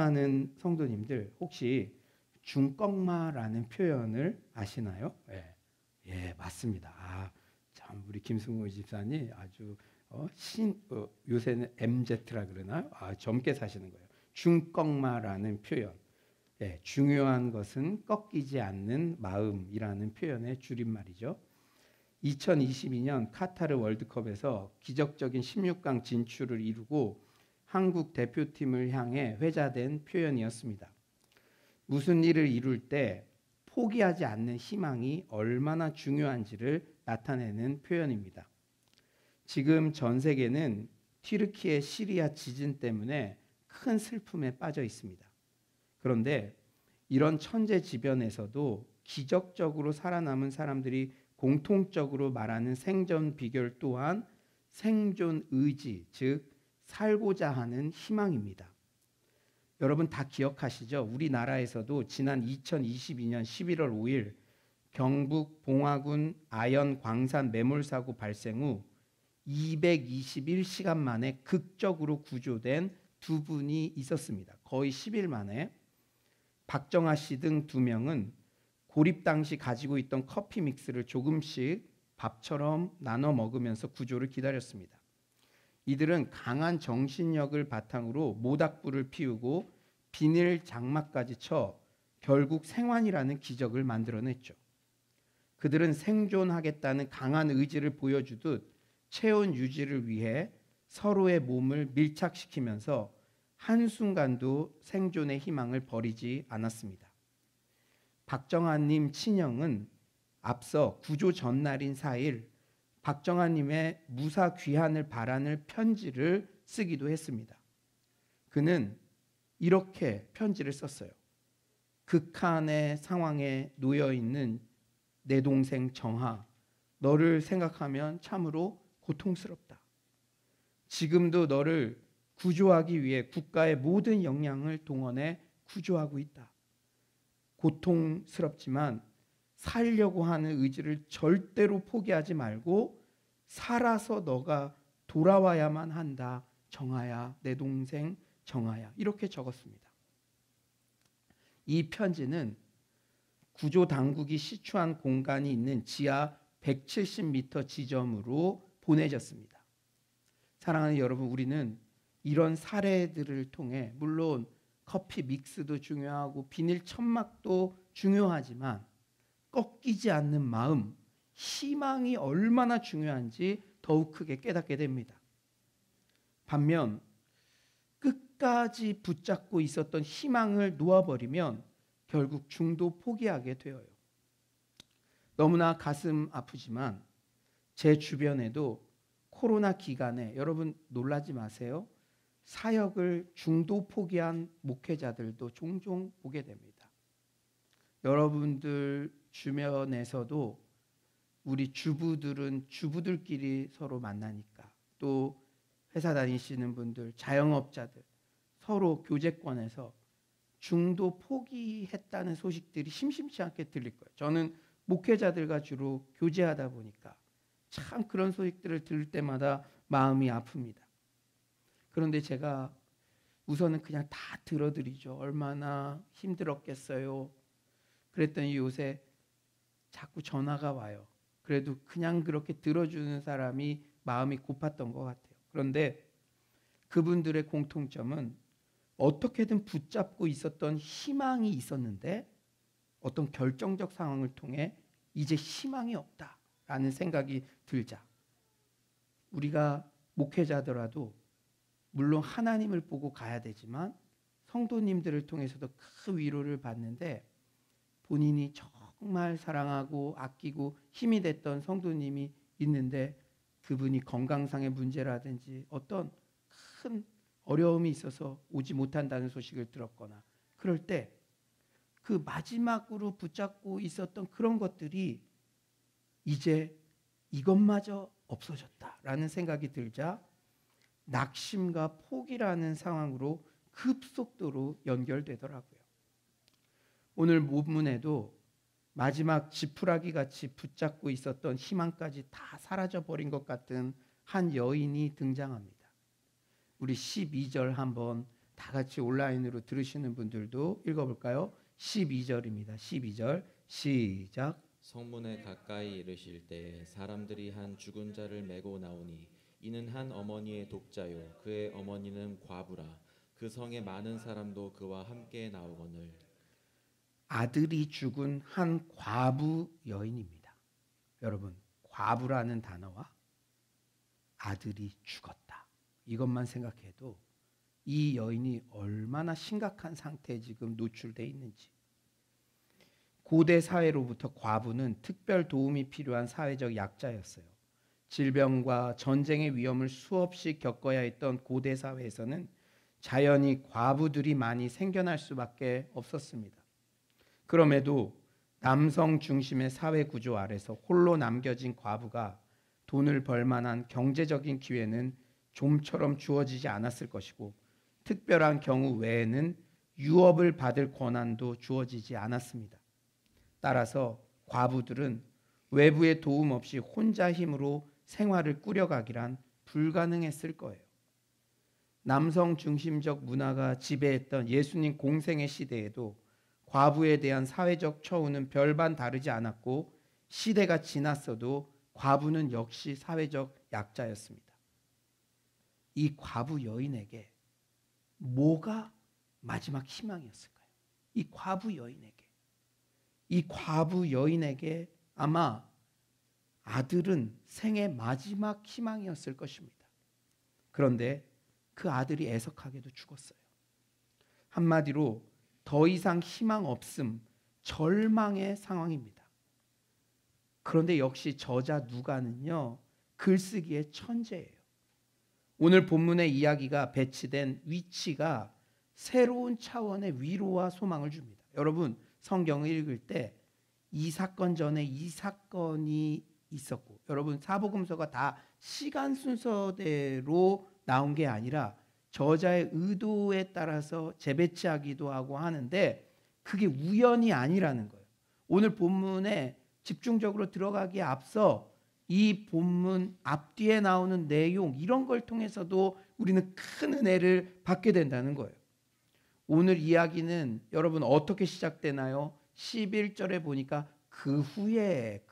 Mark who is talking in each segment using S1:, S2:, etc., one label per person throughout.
S1: 사랑하는 성도님들, 혹시 중꺽마라는 표현을 아시나요? 예, 맞습니다. 참 우리 김승호 집사님 아주 요새는 MZ라 그러나요? 젊게 사시는 거예요. 중꺽마라는 표현. 중요한 것은 꺾이지 않는 마음이라는 표현의 줄임말이죠. 2022년 카타르 월드컵에서 기적적인 16강 진출을 이루고 한국 대표팀을 향해 회자된 표현이었습니다. 무슨 일을 이룰 때 포기하지 않는 희망이 얼마나 중요한지를 나타내는 표현입니다. 지금 전 세계는 튀르키예 시리아 지진 때문에 큰 슬픔에 빠져 있습니다. 그런데 이런 천재지변에서도 기적적으로 살아남은 사람들이 공통적으로 말하는 생존 비결 또한 생존 의지, 즉 살고자 하는 희망입니다. 여러분 다 기억하시죠? 우리나라에서도 지난 2022년 11월 5일 경북 봉화군 아연 광산 매몰사고 발생 후 221시간 만에 극적으로 구조된 두 분이 있었습니다. 거의 10일 만에. 박정아 씨 등 2명은 고립 당시 가지고 있던 커피 믹스를 조금씩 밥처럼 나눠 먹으면서 구조를 기다렸습니다. 이들은 강한 정신력을 바탕으로 모닥불을 피우고 비닐 장막까지 쳐 결국 생還이라는 기적을 만들어냈죠. 그들은 생존하겠다는 강한 의지를 보여주듯 체온 유지를 위해 서로의 몸을 밀착시키면서 한순간도 생존의 희망을 버리지 않았습니다. 박정아님 친형은 앞서 구조 전날인 4일 박정아님의 무사 귀환을 바라는 편지를 쓰기도 했습니다. 그는 이렇게 편지를 썼어요. 극한의 상황에 놓여 있는 내 동생 정하, 너를 생각하면 참으로 고통스럽다. 지금도 너를 구조하기 위해 국가의 모든 역량을 동원해 구조하고 있다. 고통스럽지만 살려고 하는 의지를 절대로 포기하지 말고 살아서 너가 돌아와야만 한다. 정하야, 내 동생 정하야. 이렇게 적었습니다. 이 편지는 구조 당국이 시추한 공간이 있는 지하 170m 지점으로 보내졌습니다. 사랑하는 여러분, 우리는 이런 사례들을 통해 물론 커피 믹스도 중요하고 비닐 천막도 중요하지만 꺾이지 않는 마음, 희망이 얼마나 중요한지 더욱 크게 깨닫게 됩니다. 반면 끝까지 붙잡고 있었던 희망을 놓아버리면 결국 중도 포기하게 되어요. 너무나 가슴 아프지만 제 주변에도 코로나 기간에 여러분 놀라지 마세요. 사역을 중도 포기한 목회자들도 종종 보게 됩니다. 여러분들 주변에서도 우리 주부들은 주부들끼리 서로 만나니까 또 회사 다니시는 분들, 자영업자들 서로 교제권에서 중도 포기했다는 소식들이 심심치 않게 들릴 거예요. 저는 목회자들과 주로 교제하다 보니까 참 그런 소식들을 들을 때마다 마음이 아픕니다. 그런데 제가 우선은 그냥 다 들어드리죠. 얼마나 힘들었겠어요. 그랬더니 요새 자꾸 전화가 와요. 그래도 그냥 그렇게 들어주는 사람이 마음이 고팠던 것 같아요. 그런데 그분들의 공통점은 어떻게든 붙잡고 있었던 희망이 있었는데 어떤 결정적 상황을 통해 이제 희망이 없다라는 생각이 들자. 우리가 목회자더라도 물론 하나님을 보고 가야 되지만 성도님들을 통해서도 큰 위로를 받는데 본인이 정말 사랑하고 아끼고 힘이 됐던 성도님이 있는데 그분이 건강상의 문제라든지 어떤 큰 어려움이 있어서 오지 못한다는 소식을 들었거나 그럴 때 그 마지막으로 붙잡고 있었던 그런 것들이 이제 이것마저 없어졌다라는 생각이 들자 낙심과 포기라는 상황으로 급속도로 연결되더라고요. 오늘 본문에도 마지막 지푸라기 같이 붙잡고 있었던 희망까지 다 사라져버린 것 같은 한 여인이 등장합니다. 우리 12절 한번 다 같이 온라인으로 들으시는 분들도 읽어볼까요? 12절입니다. 12절 시작.
S2: 성문에 가까이 이르실 때 사람들이 한 죽은 자를 메고 나오니 이는 한 어머니의 독자요 그의 어머니는 과부라. 그 성에 많은 사람도 그와 함께 나오거늘.
S1: 아들이 죽은 한 과부 여인입니다. 여러분, 과부라는 단어와 아들이 죽었다, 이것만 생각해도 이 여인이 얼마나 심각한 상태에 지금 노출되어 있는지. 고대 사회로부터 과부는 특별 도움이 필요한 사회적 약자였어요. 질병과 전쟁의 위험을 수없이 겪어야 했던 고대 사회에서는 자연히 과부들이 많이 생겨날 수밖에 없었습니다. 그럼에도 남성 중심의 사회 구조 아래서 홀로 남겨진 과부가 돈을 벌 만한 경제적인 기회는 좀처럼 주어지지 않았을 것이고, 특별한 경우 외에는 유업을 받을 권한도 주어지지 않았습니다. 따라서 과부들은 외부의 도움 없이 혼자 힘으로 생활을 꾸려가기란 불가능했을 거예요. 남성 중심적 문화가 지배했던 예수님 공생의 시대에도 과부에 대한 사회적 처우는 별반 다르지 않았고, 시대가 지났어도 과부는 역시 사회적 약자였습니다. 이 과부 여인에게 뭐가 마지막 희망이었을까요? 이 과부 여인에게 아마 아들은 생의 마지막 희망이었을 것입니다. 그런데 그 아들이 애석하게도 죽었어요. 한마디로 더 이상 희망 없음, 절망의 상황입니다. 그런데 역시 저자 누가는요, 글쓰기의 천재예요. 오늘 본문의 이야기가 배치된 위치가 새로운 차원의 위로와 소망을 줍니다. 여러분, 성경을 읽을 때 이 사건 전에 이 사건이 있었고, 여러분 사복음서가 다 시간 순서대로 나온 게 아니라 저자의 의도에 따라서 재배치하기도 하고 하는데, 그게 우연이 아니라는 거예요. 오늘 본문에 집중적으로 들어가기에 앞서 이 본문 앞뒤에 나오는 내용, 이런 걸 통해서도 우리는 큰 은혜를 받게 된다는 거예요. 오늘 이야기는 여러분 어떻게 시작되나요? 11절에 보니까 그 후에.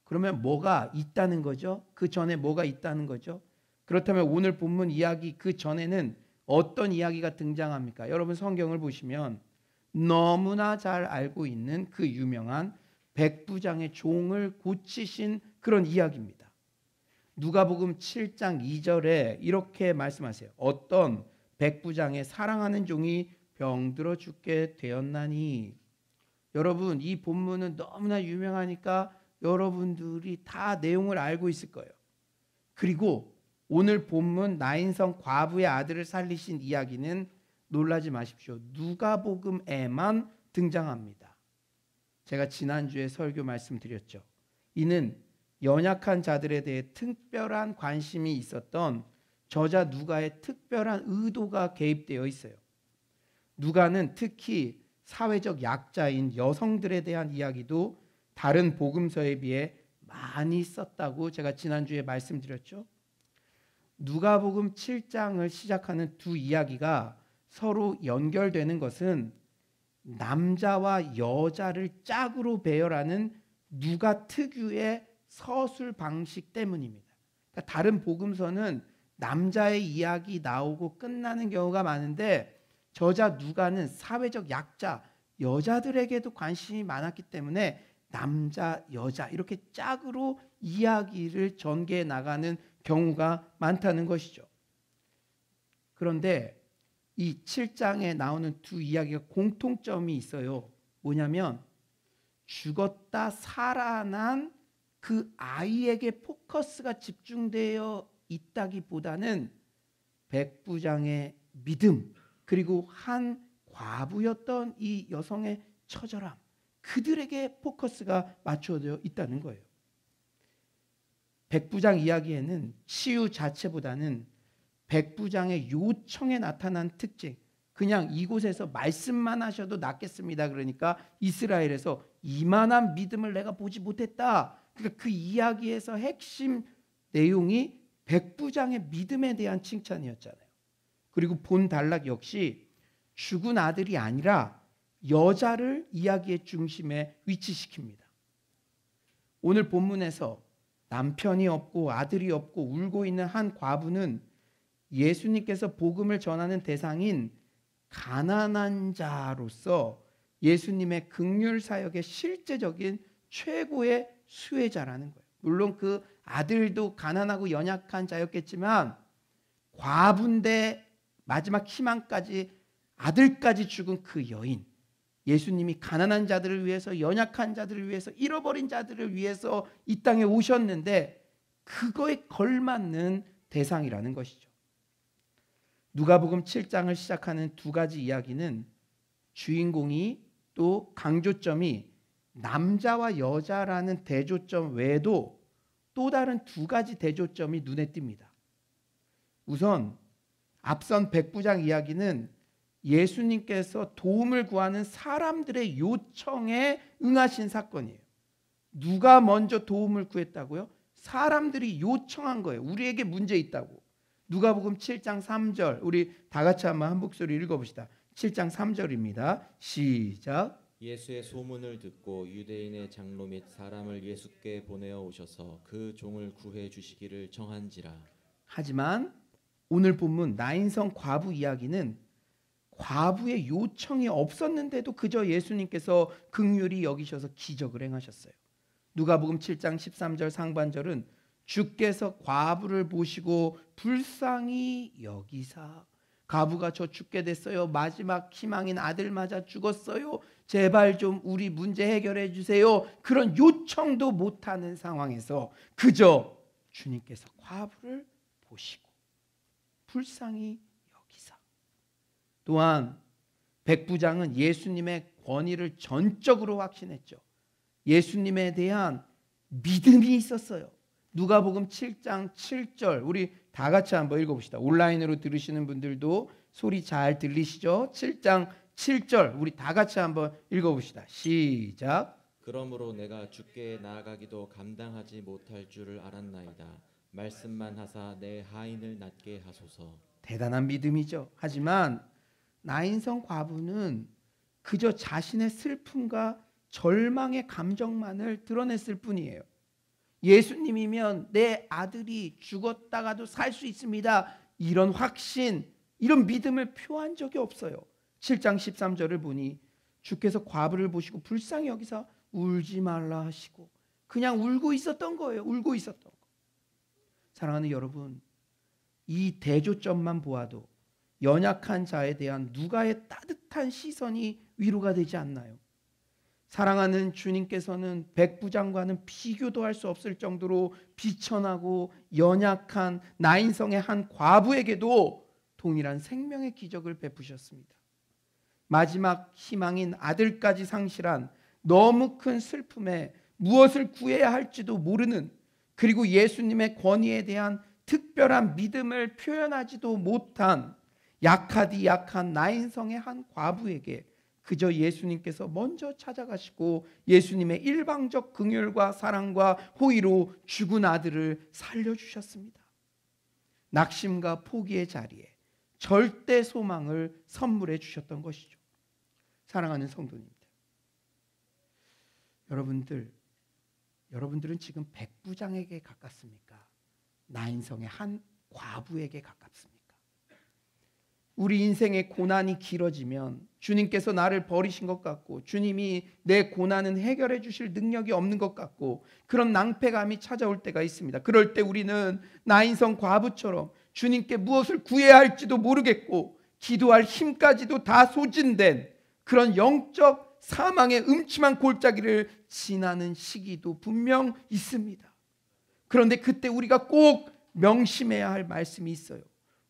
S1: 그러면 뭐가 있다는 거죠? 그 전에 뭐가 있다는 거죠? 그렇다면 오늘 본문 이야기 그 전에는 어떤 이야기가 등장합니까? 여러분 성경을 보시면 너무나 잘 알고 있는 그 유명한 백부장의 종을 고치신 그런 이야기입니다. 누가복음 7장 2절에 이렇게 말씀하세요. 어떤 백부장의 사랑하는 종이 병들어 죽게 되었나니. 여러분, 이 본문은 너무나 유명하니까 여러분들이 다 내용을 알고 있을 거예요. 그리고 오늘 본문 나인성 과부의 아들을 살리신 이야기는 놀라지 마십시오. 누가복음에만 등장합니다. 제가 지난주에 설교 말씀드렸죠. 이는 연약한 자들에 대해 특별한 관심이 있었던 저자 누가의 특별한 의도가 개입되어 있어요. 누가는 특히 사회적 약자인 여성들에 대한 이야기도 다른 복음서에 비해 많이 썼다고 제가 지난주에 말씀드렸죠. 누가복음 7장을 시작하는 두 이야기가 서로 연결되는 것은 남자와 여자를 짝으로 배열하는 누가 특유의 서술 방식 때문입니다. 그러니까 다른 복음서는 남자의 이야기 나오고 끝나는 경우가 많은데, 저자 누가는 사회적 약자, 여자들에게도 관심이 많았기 때문에 남자, 여자 이렇게 짝으로 이야기를 전개해 나가는 경우가 많다는 것이죠. 그런데 이 7장에 나오는 두 이야기가 공통점이 있어요. 뭐냐면 죽었다 살아난 그 아이에게 포커스가 집중되어 있다기보다는 백부장의 믿음, 그리고 한 과부였던 이 여성의 처절함, 그들에게 포커스가 맞춰져 있다는 거예요. 백부장 이야기에는 치유 자체보다는 백부장의 요청에 나타난 특징, 그냥 이곳에서 말씀만 하셔도 낫겠습니다, 그러니까 이스라엘에서 이만한 믿음을 내가 보지 못했다. 그러니까 그 이야기에서 핵심 내용이 백부장의 믿음에 대한 칭찬이었잖아요. 그리고 본달락 역시 죽은 아들이 아니라 여자를 이야기의 중심에 위치시킵니다. 오늘 본문에서 남편이 없고 아들이 없고 울고 있는 한 과부는 예수님께서 복음을 전하는 대상인 가난한 자로서 예수님의 긍휼 사역의 실제적인 최고의 수혜자라는 거예요. 물론 그 아들도 가난하고 연약한 자였겠지만 과부인데 마지막 희망까지 아들까지 죽은 그 여인, 예수님이 가난한 자들을 위해서, 연약한 자들을 위해서, 잃어버린 자들을 위해서 이 땅에 오셨는데 그거에 걸맞는 대상이라는 것이죠. 누가복음 7장을 시작하는 두 가지 이야기는 주인공이 또 강조점이 남자와 여자라는 대조점 외에도 또 다른 두 가지 대조점이 눈에 띕니다. 우선 앞선 백부장 이야기는 예수님께서 도움을 구하는 사람들의 요청에 응하신 사건이에요. 누가 먼저 도움을 구했다고요? 사람들이 요청한 거예요. 우리에게 문제 있다고. 누가복음 7장 3절, 우리 다 같이 한번 한 목소리 읽어봅시다. 7장 3절입니다. 시작.
S2: 예수의 소문을 듣고 유대인의 장로 및 사람을 예수께 보내어 오셔서 그 종을 구해 주시기를 청한지라.
S1: 하지만 오늘 본문 나인성 과부 이야기는 과부의 요청이 없었는데도 그저 예수님께서 긍휼히 여기셔서 기적을 행하셨어요. 누가복음 7장 13절 상반절은 주께서 과부를 보시고 불쌍히 여기사, 과부가 저 죽게 됐어요. 마지막 희망인 아들 맞아 죽었어요. 제발 좀 우리 문제 해결해 주세요. 그런 요청도 못하는 상황에서 그저 주님께서 과부를 보시고 불쌍히 여기사. 또한 백부장은 예수님의 권위를 전적으로 확신했죠. 예수님에 대한 믿음이 있었어요. 누가복음 7장 7절, 우리 다 같이 한번 읽어봅시다. 온라인으로 들으시는 분들도 소리 잘 들리시죠? 7장 7절 우리 다 같이 한번 읽어봅시다. 시작.
S2: 그러므로 내가 주께 나아가기도 감당하지 못할 줄을 알았나이다. 말씀만 하사 내 하인을 낫게 하소서.
S1: 대단한 믿음이죠. 하지만 나인성 과부는 그저 자신의 슬픔과 절망의 감정만을 드러냈을 뿐이에요. 예수님이면 내 아들이 죽었다가도 살 수 있습니다. 이런 확신, 이런 믿음을 표한 적이 없어요. 7장 13절을 보니 주께서 과부를 보시고 불쌍히 여기서 울지 말라 하시고 그냥 울고 있었던 거예요. 울고 있었던 거. 사랑하는 여러분, 이 대조점만 보아도 연약한 자에 대한 누가의 따뜻한 시선이 위로가 되지 않나요? 사랑하는 주님께서는 백부장과는 비교도 할 수 없을 정도로 비천하고 연약한 나인성의 한 과부에게도 동일한 생명의 기적을 베푸셨습니다. 마지막 희망인 아들까지 상실한 너무 큰 슬픔에 무엇을 구해야 할지도 모르는, 그리고 예수님의 권위에 대한 특별한 믿음을 표현하지도 못한 약하디 약한 나인성의 한 과부에게 그저 예수님께서 먼저 찾아가시고 예수님의 일방적 긍휼과 사랑과 호의로 죽은 아들을 살려주셨습니다. 낙심과 포기의 자리에 절대 소망을 선물해 주셨던 것이죠. 사랑하는 성도님들, 여러분들은 지금 백부장에게 가깝습니까? 나인성의 한 과부에게 가깝습니까? 우리 인생의 고난이 길어지면 주님께서 나를 버리신 것 같고 주님이 내 고난은 해결해 주실 능력이 없는 것 같고 그런 낭패감이 찾아올 때가 있습니다. 그럴 때 우리는 나인성 과부처럼 주님께 무엇을 구해야 할지도 모르겠고 기도할 힘까지도 다 소진된 그런 영적 사망의 음침한 골짜기를 지나는 시기도 분명 있습니다. 그런데 그때 우리가 꼭 명심해야 할 말씀이 있어요.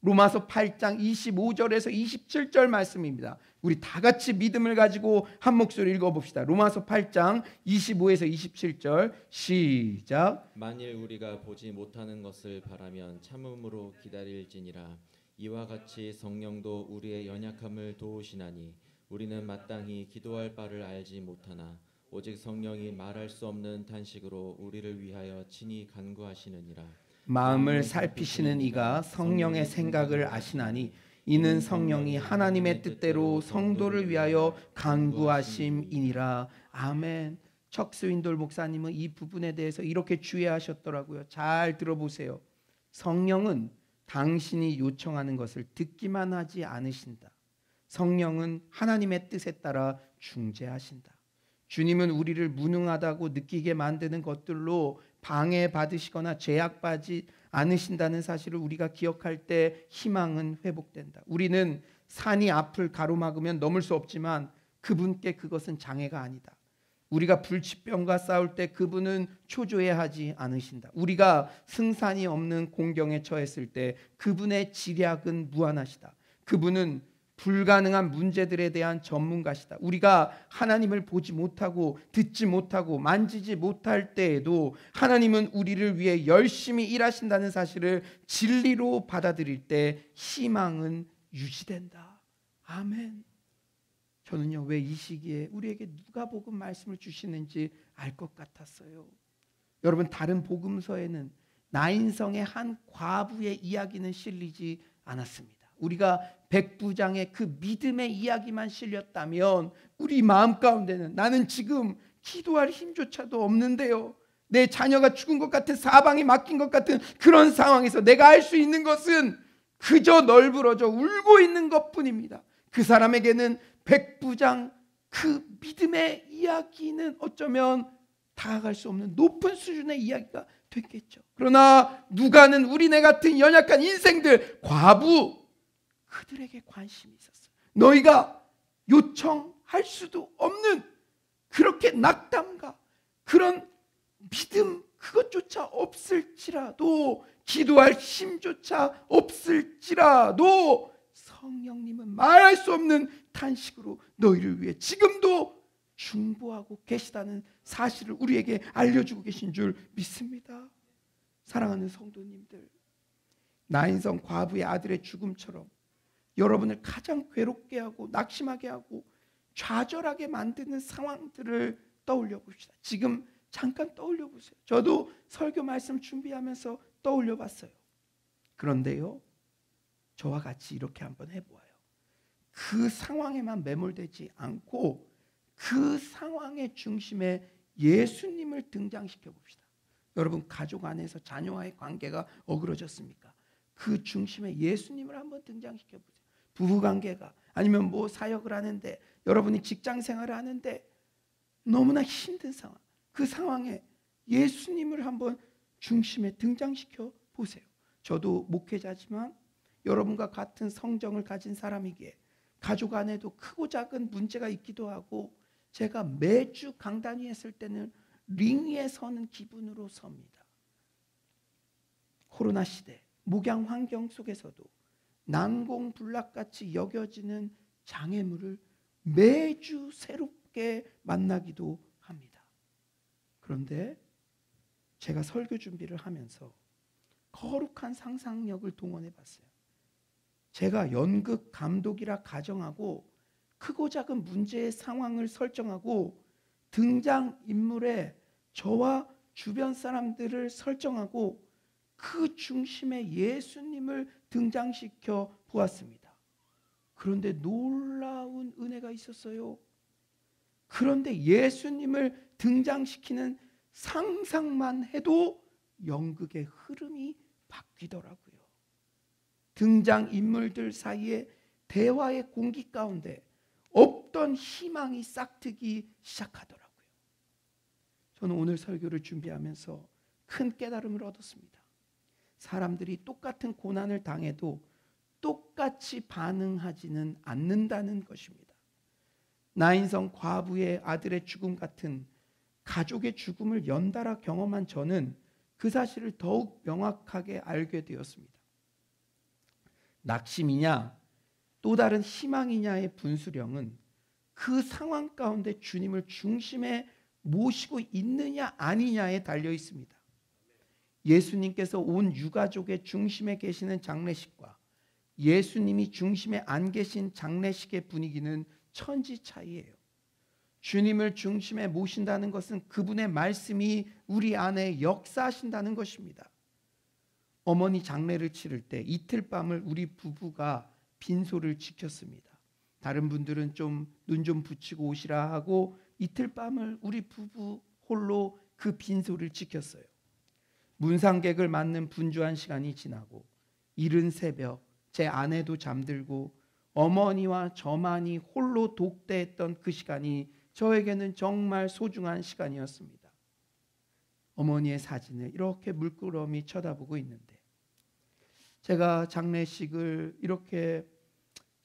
S1: 로마서 8장 25절에서 27절 말씀입니다. 우리 다 같이 믿음을 가지고 한 목소리 읽어봅시다. 로마서 8장 25에서 27절 시작.
S2: 만일 우리가 보지 못하는 것을 바라면 참음으로 기다릴지니라. 이와 같이 성령도 우리의 연약함을 도우시나니 우리는 마땅히 기도할 바를 알지 못하나 오직 성령이 말할 수 없는 탄식으로 우리를 위하여 친히 간구하시느니라.
S1: 마음을 살피시는 이가 성령의 생각을 아시나니 이는 성령이 하나님의 뜻대로 성도를 위하여 간구하심이니라. 아멘. 척스윈돌 목사님은 이 부분에 대해서 이렇게 주의하셨더라고요. 잘 들어보세요. 성령은 당신이 요청하는 것을 듣기만 하지 않으신다. 성령은 하나님의 뜻에 따라 중재하신다. 주님은 우리를 무능하다고 느끼게 만드는 것들로 방해받으시거나 제약받지 않으신다는 사실을 우리가 기억할 때 희망은 회복된다. 우리는 산이 앞을 가로막으면 넘을 수 없지만 그분께 그것은 장애가 아니다. 우리가 불치병과 싸울 때 그분은 초조해하지 않으신다. 우리가 승산이 없는 공경에 처했을 때 그분의 지략은 무한하시다. 그분은 불가능한 문제들에 대한 전문가시다. 우리가 하나님을 보지 못하고 듣지 못하고 만지지 못할 때에도 하나님은 우리를 위해 열심히 일하신다는 사실을 진리로 받아들일 때 희망은 유지된다. 아멘. 저는요, 왜 이 시기에 우리에게 누가복음 말씀을 주시는지 알 것 같았어요. 여러분, 다른 복음서에는 나인성의 한 과부의 이야기는 실리지 않았습니다. 우리가 백부장의 그 믿음의 이야기만 실렸다면 우리 마음 가운데는 나는 지금 기도할 힘조차도 없는데요, 내 자녀가 죽은 것 같은, 사방에 맡긴 것 같은 그런 상황에서 내가 할 수 있는 것은 그저 널브러져 울고 있는 것뿐입니다. 그 사람에게는 백부장 그 믿음의 이야기는 어쩌면 다가갈 수 없는 높은 수준의 이야기가 됐겠죠. 그러나 누가는 우리네 같은 연약한 인생들, 과부, 그들에게 관심이 있었어요. 너희가 요청할 수도 없는 그렇게 낙담과 그런 믿음, 그것조차 없을지라도, 기도할 힘조차 없을지라도 성령님은 말할 수 없는 탄식으로 너희를 위해 지금도 중보하고 계시다는 사실을 우리에게 알려주고 계신 줄 믿습니다. 사랑하는 성도님들, 나인성 과부의 아들의 죽음처럼 여러분을 가장 괴롭게 하고 낙심하게 하고 좌절하게 만드는 상황들을 떠올려 봅시다. 지금 잠깐 떠올려 보세요. 저도 설교 말씀 준비하면서 떠올려 봤어요. 그런데요, 저와 같이 이렇게 한번 해보아요. 그 상황에만 매몰되지 않고 그 상황의 중심에 예수님을 등장시켜 봅시다. 여러분, 가족 안에서 자녀와의 관계가 어그러졌습니까? 그 중심에 예수님을 한번 등장시켜 보세요. 부부관계가, 아니면 뭐 사역을 하는데, 여러분이 직장 생활을 하는데 너무나 힘든 상황, 그 상황에 예수님을 한번 중심에 등장시켜 보세요. 저도 목회자지만 여러분과 같은 성정을 가진 사람이기에 가족 안에도 크고 작은 문제가 있기도 하고, 제가 매주 강단 위에 설 때는 링 위에 서는 기분으로 섭니다. 코로나 시대, 목양 환경 속에서도 난공불락같이 여겨지는 장애물을 매주 새롭게 만나기도 합니다. 그런데 제가 설교 준비를 하면서 거룩한 상상력을 동원해 봤어요. 제가 연극 감독이라 가정하고 크고 작은 문제의 상황을 설정하고 등장인물에 저와 주변 사람들을 설정하고 그 중심에 예수님을 등장시켜 보았습니다. 그런데 놀라운 은혜가 있었어요. 그런데 예수님을 등장시키는 상상만 해도 연극의 흐름이 바뀌더라고요. 등장인물들 사이에 대화의 공기 가운데 없던 희망이 싹트기 시작하더라고요. 저는 오늘 설교를 준비하면서 큰 깨달음을 얻었습니다. 사람들이 똑같은 고난을 당해도 똑같이 반응하지는 않는다는 것입니다. 나인성 과부의 아들의 죽음 같은 가족의 죽음을 연달아 경험한 저는 그 사실을 더욱 명확하게 알게 되었습니다. 낙심이냐 또 다른 희망이냐의 분수령은 그 상황 가운데 주님을 중심에 모시고 있느냐 아니냐에 달려 있습니다. 예수님께서 온 유가족의 중심에 계시는 장례식과 예수님이 중심에 안 계신 장례식의 분위기는 천지 차이예요. 주님을 중심에 모신다는 것은 그분의 말씀이 우리 안에 역사하신다는 것입니다. 어머니 장례를 치를 때 이틀 밤을 우리 부부가 빈소를 지켰습니다. 다른 분들은 좀 눈 좀 붙이고 오시라 하고 이틀 밤을 우리 부부 홀로 그 빈소를 지켰어요. 문상객을 맞는 분주한 시간이 지나고 이른 새벽 제 아내도 잠들고 어머니와 저만이 홀로 독대했던 그 시간이 저에게는 정말 소중한 시간이었습니다. 어머니의 사진을 이렇게 물끄러미 쳐다보고 있는데 제가 장례식을 이렇게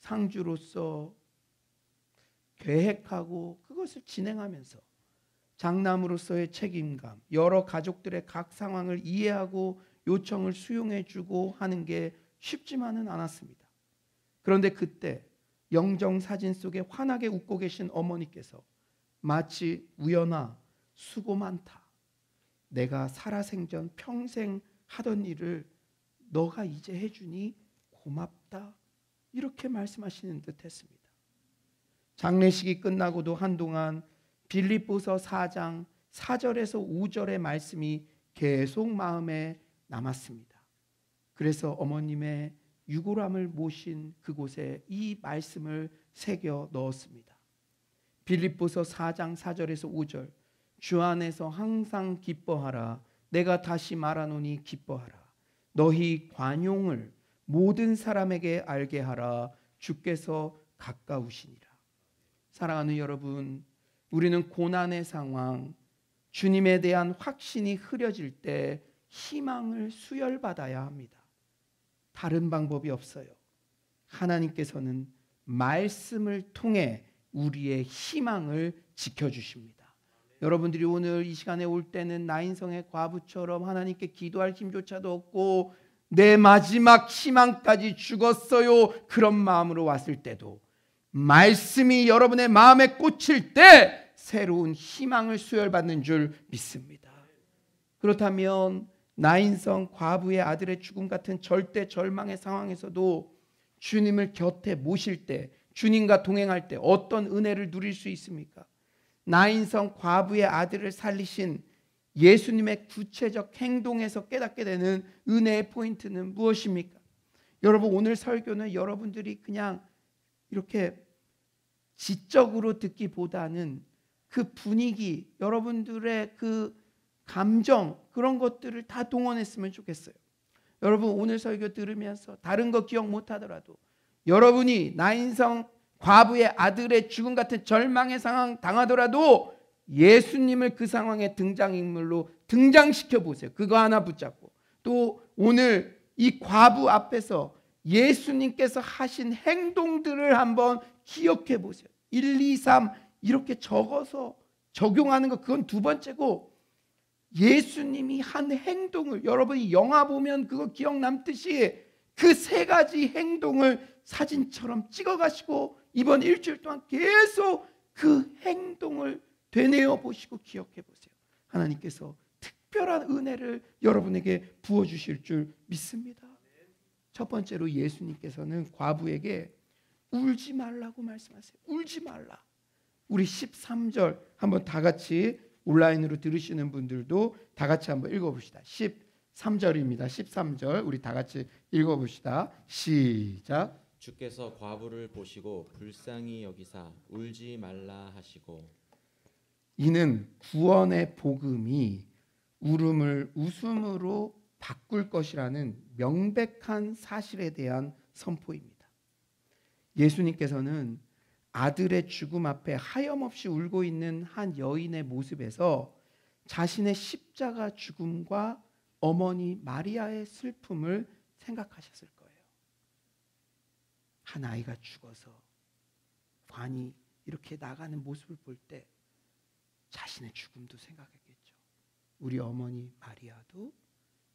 S1: 상주로서 계획하고 그것을 진행하면서 장남으로서의 책임감, 여러 가족들의 각 상황을 이해하고 요청을 수용해주고 하는 게 쉽지만은 않았습니다. 그런데 그때 영정 사진 속에 환하게 웃고 계신 어머니께서 마치 우연아 수고 많다. 내가 살아생전 평생 하던 일을 너가 이제 해주니 고맙다. 이렇게 말씀하시는 듯 했습니다. 장례식이 끝나고도 한동안 빌립보서 4장 4절에서 5절의 말씀이 계속 마음에 남았습니다. 그래서 어머님의 유골함을 모신 그곳에 이 말씀을 새겨 넣었습니다. 빌립보서 4장 4절에서 5절 주 안에서 항상 기뻐하라. 내가 다시 말하노니 기뻐하라. 너희 관용을 모든 사람에게 알게 하라. 주께서 가까우시니라. 사랑하는 여러분, 우리는 고난의 상황, 주님에 대한 확신이 흐려질 때 희망을 수혈받아야 합니다. 다른 방법이 없어요. 하나님께서는 말씀을 통해 우리의 희망을 지켜주십니다. 여러분들이 오늘 이 시간에 올 때는 나인성의 과부처럼 하나님께 기도할 힘조차도 없고 내 마지막 희망까지 죽었어요 그런 마음으로 왔을 때도 말씀이 여러분의 마음에 꽂힐 때 새로운 희망을 수혈받는 줄 믿습니다. 그렇다면 나인성 과부의 아들의 죽음 같은 절대 절망의 상황에서도 주님을 곁에 모실 때, 주님과 동행할 때 어떤 은혜를 누릴 수 있습니까? 나인성 과부의 아들을 살리신 예수님의 구체적 행동에서 깨닫게 되는 은혜의 포인트는 무엇입니까? 여러분, 오늘 설교는 여러분들이 그냥 이렇게 지적으로 듣기보다는 그 분위기, 여러분들의 그 감정, 그런 것들을 다 동원했으면 좋겠어요. 여러분, 오늘 설교 들으면서 다른 거 기억 못하더라도 여러분이 나인성 과부의 아들의 죽음 같은 절망의 상황 당하더라도 예수님을 그 상황의 등장인물로 등장시켜 보세요. 그거 하나 붙잡고 또 오늘 이 과부 앞에서 예수님께서 하신 행동들을 한번 기억해 보세요. 1, 2, 3 이렇게 적어서 적용하는 거 그건 두 번째고 예수님이 한 행동을 여러분이 영화 보면 그거 기억 남듯이 그 세 가지 행동을 사진처럼 찍어가시고 이번 일주일 동안 계속 그 행동을 되뇌어 보시고 기억해 보세요. 하나님께서 특별한 은혜를 여러분에게 부어주실 줄 믿습니다. 첫 번째로 예수님께서는 과부에게 울지 말라고 말씀하세요. 울지 말라. 우리 13절 한번 다 같이 온라인으로 들으시는 분들도 다 같이 한번 읽어봅시다. 13절입니다. 13절 우리 다 같이 읽어봅시다. 시작.
S2: 주께서 과부를 보시고 불쌍히 여기사 울지 말라 하시고
S1: 이는 구원의 복음이 울음을 웃음으로 바꿀 것이라는 명백한 사실에 대한 선포입니다. 예수님께서는 아들의 죽음 앞에 하염없이 울고 있는 한 여인의 모습에서 자신의 십자가 죽음과 어머니 마리아의 슬픔을 생각하셨을 거예요. 한 아이가 죽어서 관이 이렇게 나가는 모습을 볼 때 자신의 죽음도 생각했겠죠. 우리 어머니 마리아도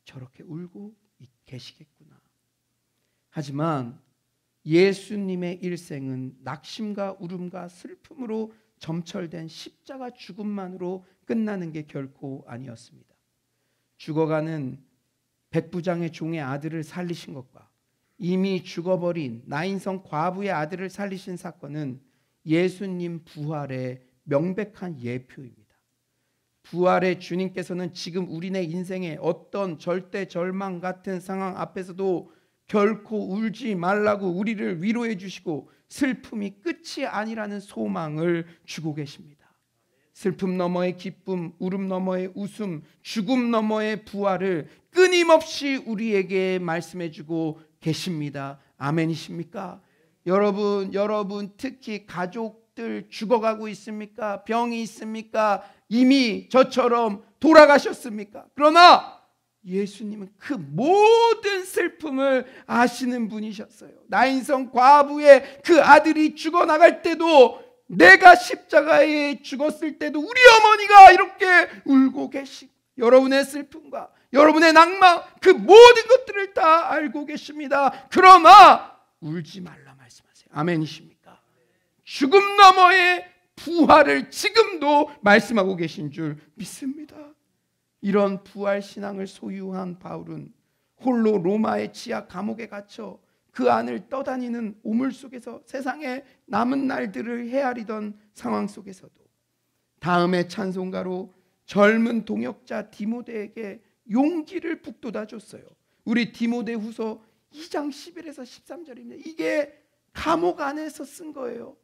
S1: 저렇게 울고 계시겠구나. 하지만 예수님의 일생은 낙심과 울음과 슬픔으로 점철된 십자가 죽음만으로 끝나는 게 결코 아니었습니다. 죽어가는 백부장의 종의 아들을 살리신 것과 이미 죽어버린 나인성 과부의 아들을 살리신 사건은 예수님 부활의 명백한 예표입니다. 부활의 주님께서는 지금 우리네 인생의 어떤 절대 절망 같은 상황 앞에서도 결코 울지 말라고 우리를 위로해 주시고 슬픔이 끝이 아니라는 소망을 주고 계십니다. 슬픔 너머의 기쁨, 울음 너머의 웃음, 죽음 너머의 부활을 끊임없이 우리에게 말씀해 주고 계십니다. 아멘이십니까? 여러분 특히 가족들 죽어가고 있습니까? 병이 있습니까? 이미 저처럼 돌아가셨습니까? 그러나 예수님은 그 모든 슬픔을 아시는 분이셨어요. 나인성 과부의 그 아들이 죽어나갈 때도, 내가 십자가에 죽었을 때도 우리 어머니가 이렇게 울고 계시고, 여러분의 슬픔과 여러분의 낭만, 그 모든 것들을 다 알고 계십니다. 그러나 울지 말라 말씀하세요. 아멘이십니까? 죽음 너머의 부활을 지금도 말씀하고 계신 줄 믿습니다. 이런 부활 신앙을 소유한 바울은 홀로 로마의 지하 감옥에 갇혀 그 안을 떠다니는 오물 속에서 세상의 남은 날들을 헤아리던 상황 속에서도 다음의 찬송가로 젊은 동역자 디모데에게 용기를 북돋아 줬어요. 우리 디모데후서 2장 11에서 13절입니다. 이게 감옥 안에서 쓴 거예요.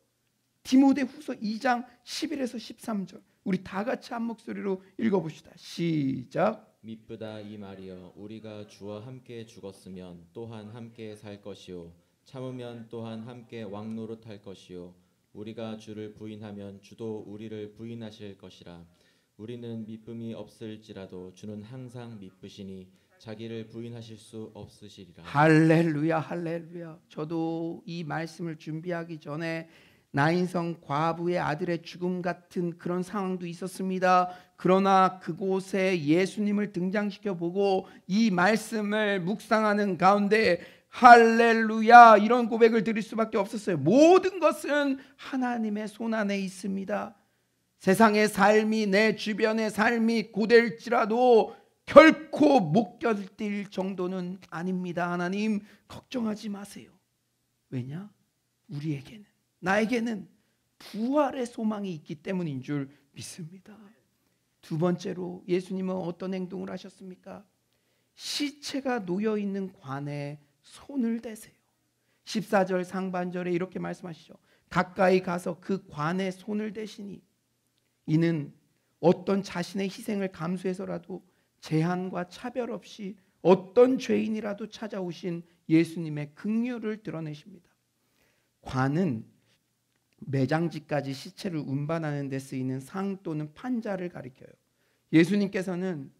S1: 디모데후서 2장 11에서 13절. 우리 다 같이 한 목소리로 읽어봅시다. 시작.
S2: 미쁘다 이 말이여, 우리가 주와 함께 죽었으면 또한 함께 살 것이요, 참으면 또한 함께 왕노릇할 것이요, 우리가 주를 부인하면 주도 우리를 부인하실 것이라. 우리는 미쁨이 없을지라도 주는 항상 미쁘시니 자기를 부인하실 수 없으시리라.
S1: 할렐루야, 할렐루야. 저도 이 말씀을 준비하기 전에 나인성 과부의 아들의 죽음 같은 그런 상황도 있었습니다. 그러나 그곳에 예수님을 등장시켜 보고 이 말씀을 묵상하는 가운데 할렐루야, 이런 고백을 드릴 수밖에 없었어요. 모든 것은 하나님의 손 안에 있습니다. 세상의 삶이, 내 주변의 삶이 고될지라도 결코 못 견딜 정도는 아닙니다. 하나님 걱정하지 마세요. 왜냐? 우리에게는, 나에게는 부활의 소망이 있기 때문인 줄 믿습니다. 두 번째로 예수님은 어떤 행동을 하셨습니까? 시체가 놓여있는 관에 손을 대세요. 14절 상반절에 이렇게 말씀하시죠. 가까이 가서 그 관에 손을 대시니, 이는 어떤 자신의 희생을 감수해서라도 제한과 차별 없이 어떤 죄인이라도 찾아오신 예수님의 긍휼을 드러내십니다. 관은 매장지까지 시체를 운반하는 데 쓰이는 상 또는 판자를 가리켜요. 예수님께서는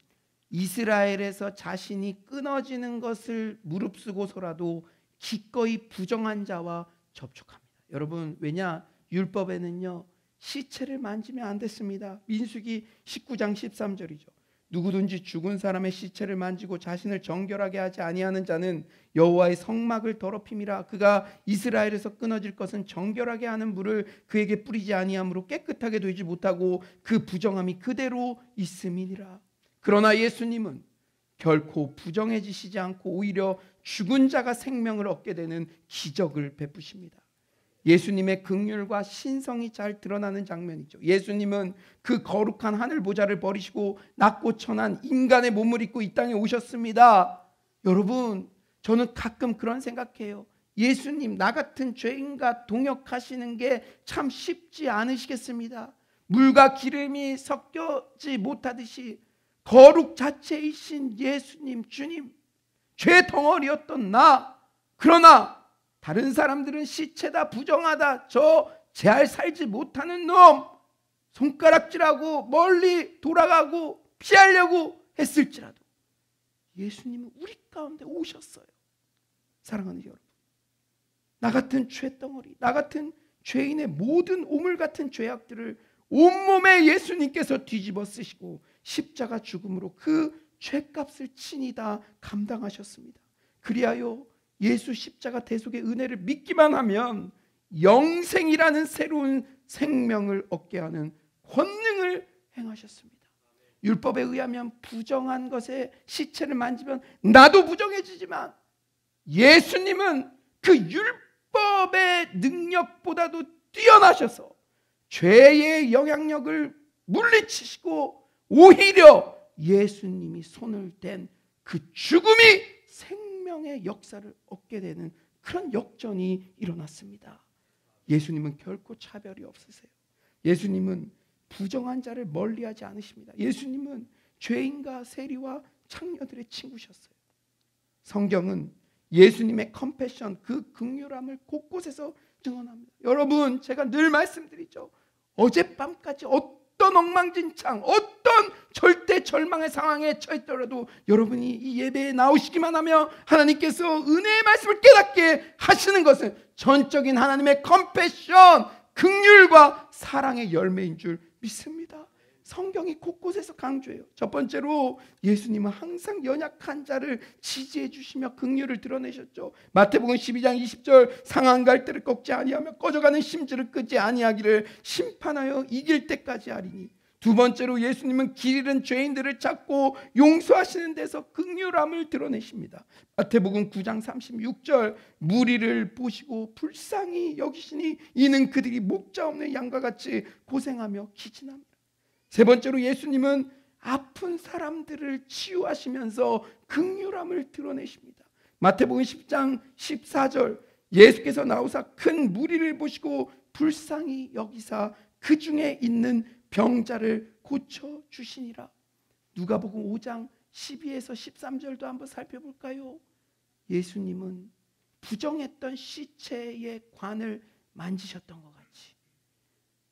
S1: 이스라엘에서 자신이 끊어지는 것을 무릅쓰고서라도 기꺼이 부정한 자와 접촉합니다. 여러분, 왜냐? 율법에는요, 시체를 만지면 안 됐습니다. 민수기 19장 13절이죠. 누구든지 죽은 사람의 시체를 만지고 자신을 정결하게 하지 아니하는 자는 여호와의 성막을 더럽힘이라. 그가 이스라엘에서 끊어질 것은 정결하게 하는 물을 그에게 뿌리지 아니하므로 깨끗하게 되지 못하고 그 부정함이 그대로 있음이니라. 그러나 예수님은 결코 부정해지시지 않고 오히려 죽은 자가 생명을 얻게 되는 기적을 베푸십니다. 예수님의 긍휼과 신성이 잘 드러나는 장면이죠. 예수님은 그 거룩한 하늘 보좌를 버리시고 낮고 천한 인간의 몸을 입고 이 땅에 오셨습니다. 여러분, 저는 가끔 그런 생각해요. 예수님, 나 같은 죄인과 동역하시는 게 참 쉽지 않으시겠습니다. 물과 기름이 섞여지 못하듯이 거룩 자체이신 예수님, 주님, 죄 덩어리였던 나, 그러나 다른 사람들은 시체다, 부정하다, 저 제할 살지 못하는 놈, 손가락질하고 멀리 돌아가고 피하려고 했을지라도 예수님은 우리 가운데 오셨어요. 사랑하는 여러분, 나 같은 죄덩어리, 나 같은 죄인의 모든 오물 같은 죄악들을 온몸에 예수님께서 뒤집어 쓰시고 십자가 죽음으로 그 죄값을 친히 다 감당하셨습니다. 그리하여 예수 십자가 대속의 은혜를 믿기만 하면 영생이라는 새로운 생명을 얻게 하는 권능을 행하셨습니다. 율법에 의하면 부정한 것에 시체를 만지면 나도 부정해지지만 예수님은 그 율법의 능력보다도 뛰어나셔서 죄의 영향력을 물리치시고 오히려 예수님이 손을 댄 그 죽음이 생명을 생명의 역사를 얻게 되는 그런 역전이 일어났습니다. 예수님은 결코 차별이 없으세요. 예수님은 부정한 자를 멀리하지 않으십니다. 예수님은 죄인과 세리와 창녀들의 친구셨어요. 성경은 예수님의 컴패션, 그 긍휼함을 곳곳에서 증언합니다. 여러분, 제가 늘 말씀드리죠. 어젯밤까지 어떤 엉망진창, 어떤 절대 절망의 상황에 처했더라도 여러분이 이 예배에 나오시기만 하면 하나님께서 은혜의 말씀을 깨닫게 하시는 것은 전적인 하나님의 컴패션, 긍휼과 사랑의 열매인 줄 믿습니다. 성경이 곳곳에서 강조해요. 첫 번째로 예수님은 항상 연약한 자를 지지해 주시며 긍휼을 드러내셨죠. 마태복음 12장 20절 상한 갈대를 꺾지 아니하며 꺼져가는 심지를 끄지 아니하기를 심판하여 이길 때까지 하리니. 두 번째로 예수님은 길 잃은 죄인들을 찾고 용서하시는 데서 긍휼함을 드러내십니다. 마태복음 9장 36절 무리를 보시고 불쌍히 여기시니 이는 그들이 목자 없는 양과 같이 고생하며 기진합니다. 세 번째로 예수님은 아픈 사람들을 치유하시면서 긍휼함을 드러내십니다. 마태복음 10장 14절 예수께서 나오사 큰 무리를 보시고 불쌍히 여기사 그 중에 있는 병자를 고쳐주시니라. 누가복음 5장 12에서 13절도 한번 살펴볼까요? 예수님은 부정했던 시체의 관을 만지셨던 것 같이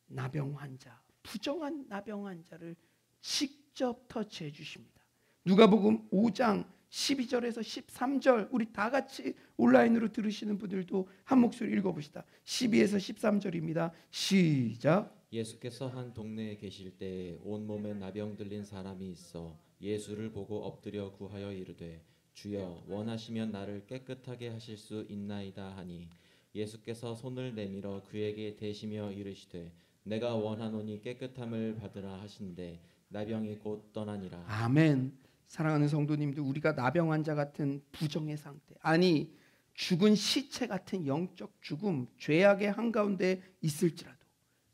S1: 나병 환자, 부정한 나병 환자를 직접 터치해 주십니다. 누가복음 5장 12절에서 13절 우리 다 같이 온라인으로 들으시는 분들도 한 목소리 읽어봅시다. 12에서 13절입니다. 시작.
S2: 예수께서 한 동네에 계실 때 온몸에 나병 들린 사람이 있어 예수를 보고 엎드려 구하여 이르되 주여 원하시면 나를 깨끗하게 하실 수 있나이다 하니 예수께서 손을 내밀어 그에게 대시며 이르시되 내가 원하노니 깨끗함을 받으라 하신대 나병이 곧 떠나니라.
S1: 아멘. 사랑하는 성도님들, 우리가 나병 환자 같은 부정의 상태, 아니 죽은 시체 같은 영적 죽음, 죄악의 한가운데 있을지라도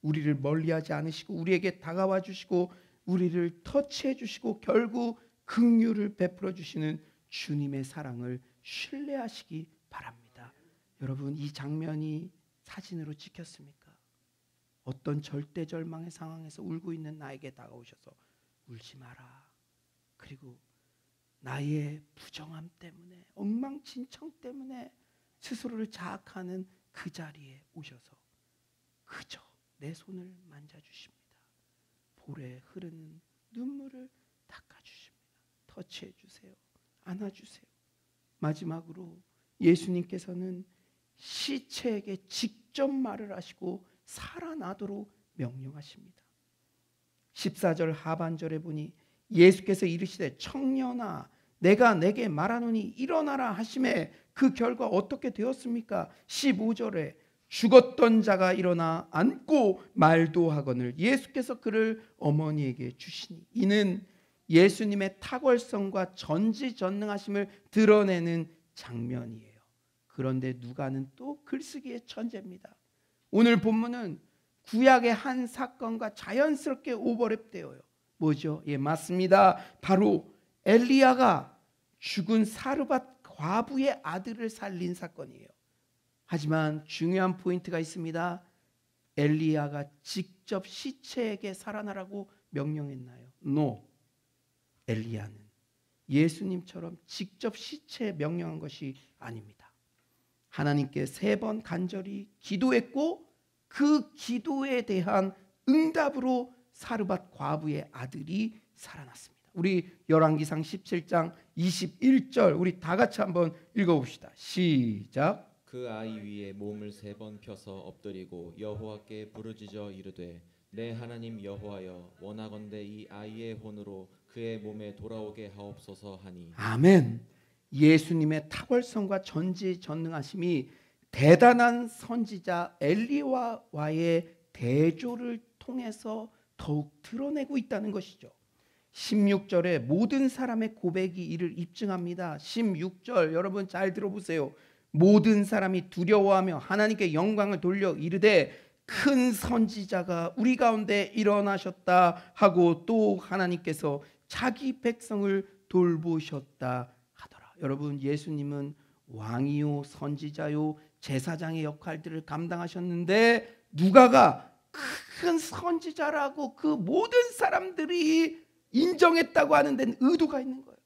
S1: 우리를 멀리하지 않으시고 우리에게 다가와 주시고 우리를 터치해 주시고 결국 긍휼을 베풀어 주시는 주님의 사랑을 신뢰하시기 바랍니다. 여러분, 이 장면이 사진으로 찍혔습니까? 어떤 절대절망의 상황에서 울고 있는 나에게 다가오셔서 울지 마라. 그리고 나의 부정함 때문에, 엉망진창 때문에 스스로를 자학하는 그 자리에 오셔서 그저 내 손을 만져주십니다. 볼에 흐르는 눈물을 닦아주십니다. 터치해 주세요. 안아주세요. 마지막으로 예수님께서는 시체에게 직접 말을 하시고 살아나도록 명령하십니다. 14절 하반절에 보니 예수께서 이르시되 청년아 내가 내게 말하노니 일어나라 하심에 그 결과 어떻게 되었습니까? 15절에 죽었던 자가 일어나 앉고 말도 하거늘 예수께서 그를 어머니에게 주시니. 이는 예수님의 탁월성과 전지전능하심을 드러내는 장면이에요. 그런데 누가는 또 글쓰기의 천재입니다. 오늘 본문은 구약의 한 사건과 자연스럽게 오버랩되어요. 뭐죠? 예, 맞습니다. 바로 엘리야가 죽은 사르밧 과부의 아들을 살린 사건이에요. 하지만 중요한 포인트가 있습니다. 엘리야가 직접 시체에게 살아나라고 명령했나요? No. 엘리야는 예수님처럼 직접 시체에 명령한 것이 아닙니다. 하나님께 3번 간절히 기도했고 그 기도에 대한 응답으로 사르밧 과부의 아들이 살아났습니다. 우리 열왕기상 17장 21절 우리 다 같이 한번 읽어봅시다. 시작.
S2: 그 아이 위에 몸을 3번 펴서 엎드리고 여호와께 부르짖어 이르되 내 하나님 여호와여 원하건대 이 아이의 혼으로 그의 몸에 돌아오게 하옵소서 하니.
S1: 아멘. 예수님의 탁월성과 전지전능하심이 대단한 선지자 엘리야와의 대조를 통해서 더욱 드러내고 있다는 것이죠. 16절에 모든 사람의 고백이 이를 입증합니다. 16절 여러분 잘 들어보세요. 모든 사람이 두려워하며 하나님께 영광을 돌려 이르되 큰 선지자가 우리 가운데 일어나셨다 하고 또 하나님께서 자기 백성을 돌보셨다 하더라. 여러분, 예수님은 왕이요 선지자요 제사장의 역할들을 감당하셨는데 누가가 큰 선지자라고 그 모든 사람들이 인정했다고 하는 데는 의도가 있는 거예요.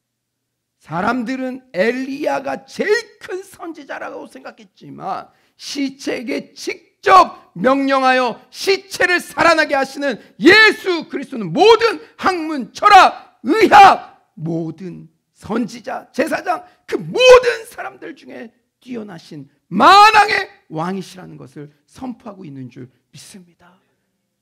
S1: 사람들은 엘리야가 제일 큰 선지자라고 생각했지만 시체에게 직접 명령하여 시체를 살아나게 하시는 예수 그리스도는 모든 학문, 철학, 의학, 모든 선지자, 제사장 그 모든 사람들 중에 뛰어나신 만왕의 왕이시라는 것을 선포하고 있는 줄 믿습니다.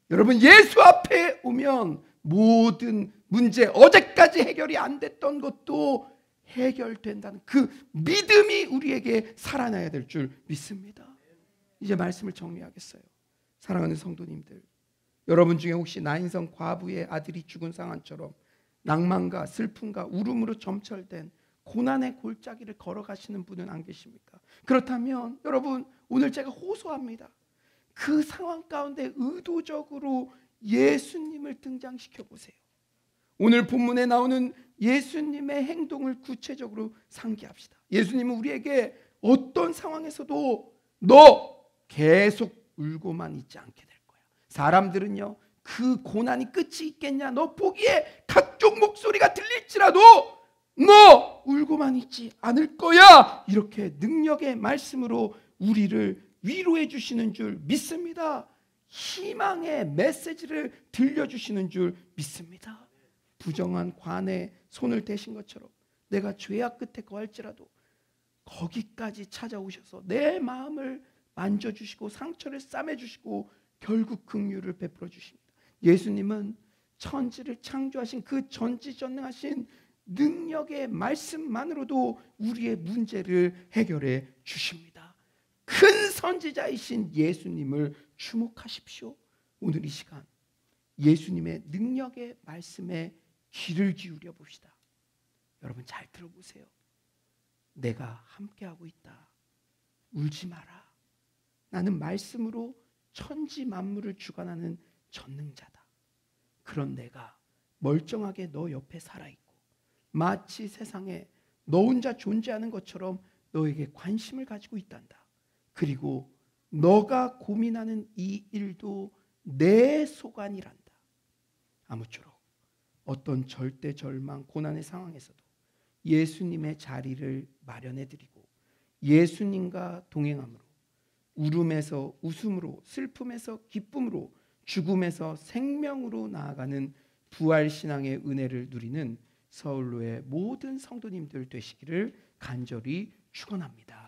S1: 여러분, 예수 앞에 오면 모든 문제, 어제까지 해결이 안 됐던 것도 해결된다는 그 믿음이 우리에게 살아나야 될 줄 믿습니다. 이제 말씀을 정리하겠어요. 사랑하는 성도님들, 여러분 중에 혹시 나인성 과부의 아들이 죽은 상황처럼 낭만과 슬픔과 울음으로 점철된 고난의 골짜기를 걸어가시는 분은 안 계십니까? 그렇다면 여러분, 오늘 제가 호소합니다. 그 상황 가운데 의도적으로 예수님을 등장시켜 보세요. 오늘 본문에 나오는 예수님의 행동을 구체적으로 상기합시다. 예수님은 우리에게 어떤 상황에서도 너 계속 울고만 있지 않게 될 거야. 사람들은요, 그 고난이 끝이 있겠냐, 너 보기에 각종 목소리가 들릴지라도 너 울고만 있지 않을 거야, 이렇게 능력의 말씀으로 우리를 위로해 주시는 줄 믿습니다. 희망의 메시지를 들려주시는 줄 믿습니다. 부정한 관에 손을 대신 것처럼 내가 죄악 끝에 거할지라도 거기까지 찾아오셔서 내 마음을 만져주시고 상처를 싸매주시고 결국 긍휼을 베풀어 주십니다. 예수님은 천지를 창조하신 그 전지전능하신 능력의 말씀만으로도 우리의 문제를 해결해 주십니다. 큰 선지자이신 예수님을 주목하십시오. 오늘 이 시간 예수님의 능력의 말씀에 귀를 기울여 봅시다. 여러분 잘 들어보세요. 내가 함께하고 있다. 울지 마라. 나는 말씀으로 천지 만물을 주관하는 전능자다. 그런 내가 멀쩡하게 너 옆에 살아있고 마치 세상에 너 혼자 존재하는 것처럼 너에게 관심을 가지고 있단다. 그리고 너가 고민하는 이 일도 내 소관이란다. 아무쪼록 어떤 절대 절망, 고난의 상황에서도 예수님의 자리를 마련해드리고 예수님과 동행함으로 울음에서 웃음으로, 슬픔에서 기쁨으로, 죽음에서 생명으로 나아가는 부활신앙의 은혜를 누리는 서울로의 모든 성도님들 되시기를 간절히 축원합니다.